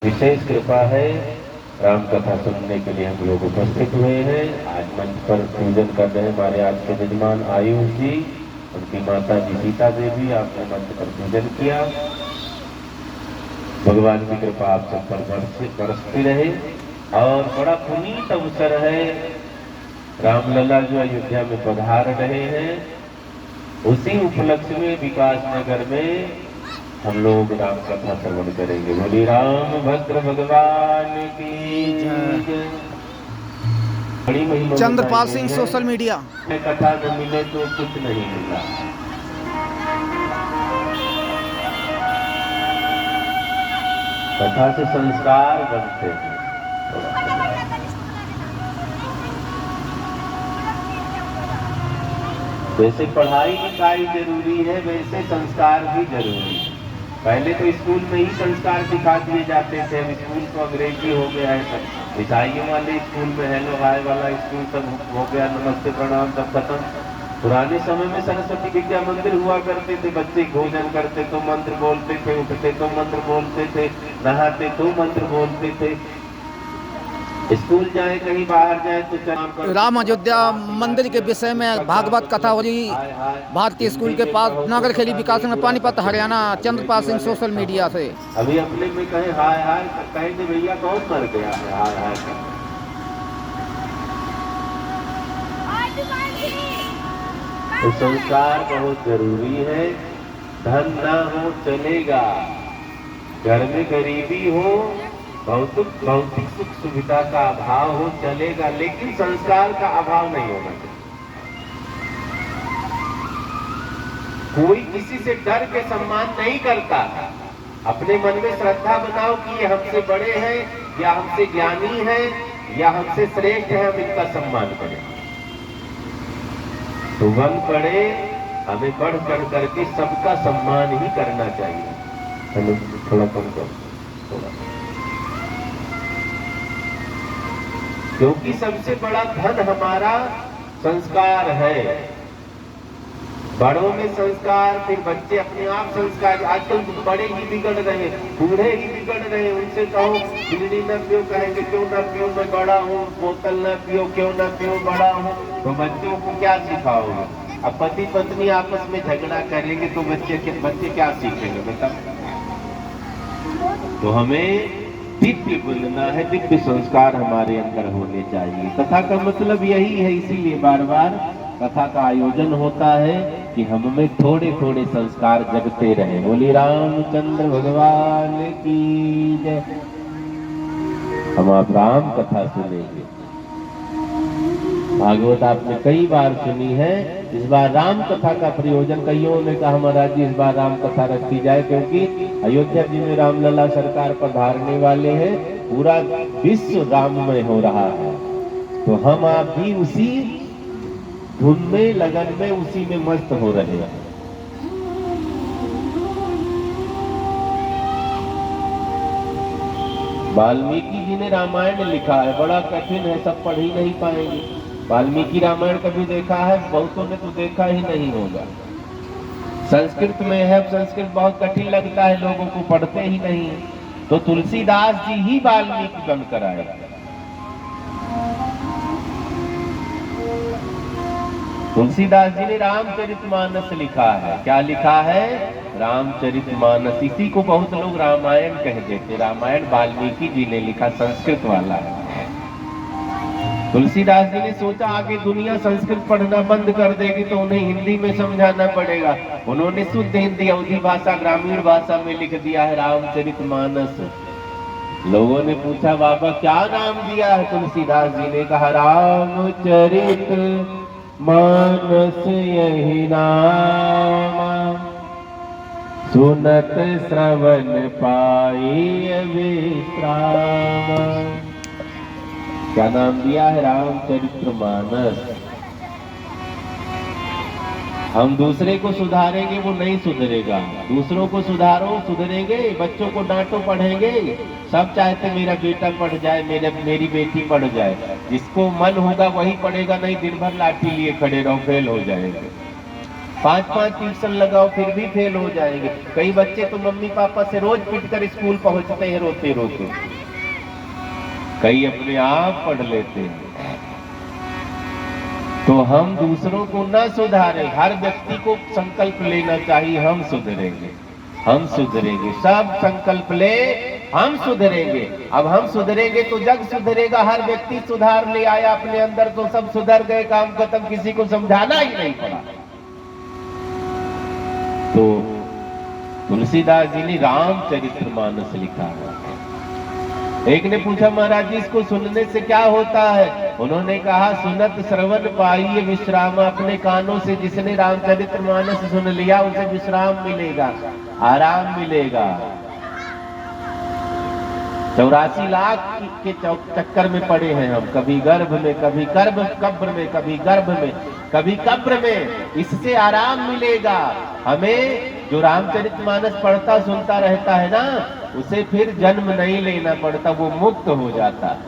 विशेष कृपा है। राम कथा सुनने के लिए हम लोग उपस्थित हुए हैं। आज मंच पर पूजन कर रहे हमारे आज के यजमान आयुष जी, उनकी माता जी सीता देवी, आपने मंच पर पूजन किया। भगवान की कृपा आप सब पर बरसती रहे। और बड़ा पुनीत अवसर है, रामलला जो अयोध्या में पधार रहे हैं, उसी उपलक्ष्य में विकास नगर में हम लोग राम कथा श्रवण करेंगे। बोली राम भद्र भगवान की जय। बड़ी महिमा चंद्रपाल सिंह सोशल मीडिया। कथा न मिले तो कुछ नहीं मिला। कथा से संस्कार बनते हैं। जैसे पढ़ाई लिखाई जरूरी है, वैसे संस्कार भी जरूरी है। पहले तो स्कूल में ही संस्कार सिखा दिए जाते थे, अब स्कूल तो अंग्रेजी हो गया है। सब ईसाइयों वाले स्कूल में हेलो हाय वाला स्कूल सब हो गया, नमस्ते प्रणाम सब खत्म। पुराने समय में सरस्वती विद्या मंदिर हुआ करते थे, बच्चे भोजन करते तो मंत्र बोलते थे, उठते तो मंत्र बोलते थे, नहाते तो मंत्र बोलते थे। स्कूल जाए कहीं बाहर जाए तो राम अयोध्या मंदिर के विषय में भागवत कथा हो रही भारतीय स्कूल के पास नगर खेली विकास में पानीपत हरियाणा। चंद्रपाल सिंह सोशल मीडिया से। अभी अपने में कहे हाय हाय, कहेंगे भैया कौन मर गया है हाय हाय। तो संस्कार बहुत जरूरी है। धन ना हो चलेगा, घर में गरीबी हो, भौतिक सुख सुविधा का अभाव हो चलेगा, लेकिन संस्कार का अभाव नहीं होना चाहिए। कोई किसी से डर के सम्मान नहीं करता। अपने मन में श्रद्धा बनाओ कि ये हमसे बड़े हैं या हमसे ज्ञानी हैं या हमसे श्रेष्ठ है, हम इनका सम्मान करें। तो वन पड़े, हमें बढ़ चढ़ करके सबका सम्मान ही करना चाहिए। थोड़ा कम करो थोड़ा, क्योंकि सबसे बड़ा धन हमारा संस्कार है। बड़ों में संस्कार, फिर बच्चे अपने आप संस्कार। आजकल बड़े ही बिगड़ रहे, बूढ़े ही बिगड़ रहे। उनसे कहो बीड़ी न पियो, कहेंगे क्यों न पियो, मैं बड़ा हूँ। बोतल न पियो, क्यों न पियो, बड़ा हूँ। तो बच्चों को क्या सिखाओगे? अब पति पत्नी आपस में झगड़ा करेंगे तो बच्चे क्या सीखेंगे बेटा? तो हमें दिव्य बोलना है, दिव्य संस्कार हमारे अंदर होने चाहिए। कथा का मतलब यही है, इसीलिए बार बार कथा का आयोजन होता है कि हम में थोड़े थोड़े संस्कार जगते रहे। बोली रामचंद्र भगवान की जय। हम आप राम कथा सुनेंगे। भागवत आपने कई बार सुनी है, इस बार राम कथा का प्रयोजन। कईयों ने कहा महाराज जी इस बार राम कथा रखी जाए, क्योंकि अयोध्या जी में रामलला सरकार पधारने वाले हैं, पूरा विश्व राममय हो रहा है। तो हम आप भी उसी धुन में, लगन में, उसी में मस्त हो रहे हैं। वाल्मीकि जी ने रामायण लिखा है, बड़ा कठिन है, सब पढ़ ही नहीं पाएंगे। वाल्मीकि रामायण कभी देखा है? बहुतों ने तो देखा ही नहीं होगा। संस्कृत में है, संस्कृत बहुत कठिन लगता है लोगों को, पढ़ते ही नहीं। तो तुलसीदास जी ही वाल्मीकि बनकर आए। तुलसीदास जी ने रामचरितमानस लिखा है। क्या लिखा है? रामचरितमानस। इसी को बहुत लोग रामायण कह देते। रामायण वाल्मीकि जी ने लिखा, संस्कृत वाला है। तुलसीदास जी ने सोचा आगे दुनिया संस्कृत पढ़ना बंद कर देगी तो उन्हें हिंदी में समझाना पड़ेगा। उन्होंने शुद्ध हिंदी, अवधी भाषा, ग्रामीण भाषा में लिख दिया है रामचरितमानस। लोगों ने पूछा बाबा क्या नाम दिया है? तुलसीदास जी ने कहा रामचरित मानस यही नाम, सुनत श्रवण पाई विश्राम। क्या नाम दिया है? रामचरितमानस। हम दूसरे को सुधारेंगे, वो नहीं सुधरेगा। दूसरों को सुधारो, सुधरेंगे। बच्चों को डांटो, पढ़ेंगे। सब चाहते मेरा बेटा पढ़ जाए, मेरी बेटी पढ़ जाए। जिसको मन होगा वही पढ़ेगा, नहीं दिन भर लाठी लिए खड़े रहो, फेल हो जाएगा। 5-5 ट्यूशन लगाओ फिर भी फेल हो जाएंगे। कई बच्चे तो मम्मी पापा से रोज पिटकर स्कूल पहुंचते हैं रोते रोते, कई अपने आप पढ़ लेते हैं। तो हम दूसरों को न सुधारें, हर व्यक्ति को संकल्प लेना चाहिए हम सुधरेंगे, हम सुधरेंगे, सब संकल्प ले हम सुधरेंगे। अब हम सुधरेंगे तो जग सुधरेगा, हर व्यक्ति सुधार ले आया अपने अंदर तो सब सुधर गए, काम खत्म, किसी को समझाना ही नहीं पड़ा। तो तुलसीदास जी ने रामचरितमानस लिखा है। एक ने पूछा महाराज जी इसको सुनने से क्या होता है? उन्होंने कहा सुनत श्रवण पाइए विश्राम। अपने कानों से जिसने रामचरितमानस सुन लिया उसे विश्राम मिलेगा, आराम मिलेगा। 84 लाख के चक्कर में पड़े हैं हम, कभी गर्भ में, कभी कब्र में, कभी गर्भ में, कभी कब्र में। इससे आराम मिलेगा हमें। जो रामचरितमानस पढ़ता सुनता रहता है ना, उसे फिर जन्म नहीं लेना पड़ता, वो मुक्त हो जाता है।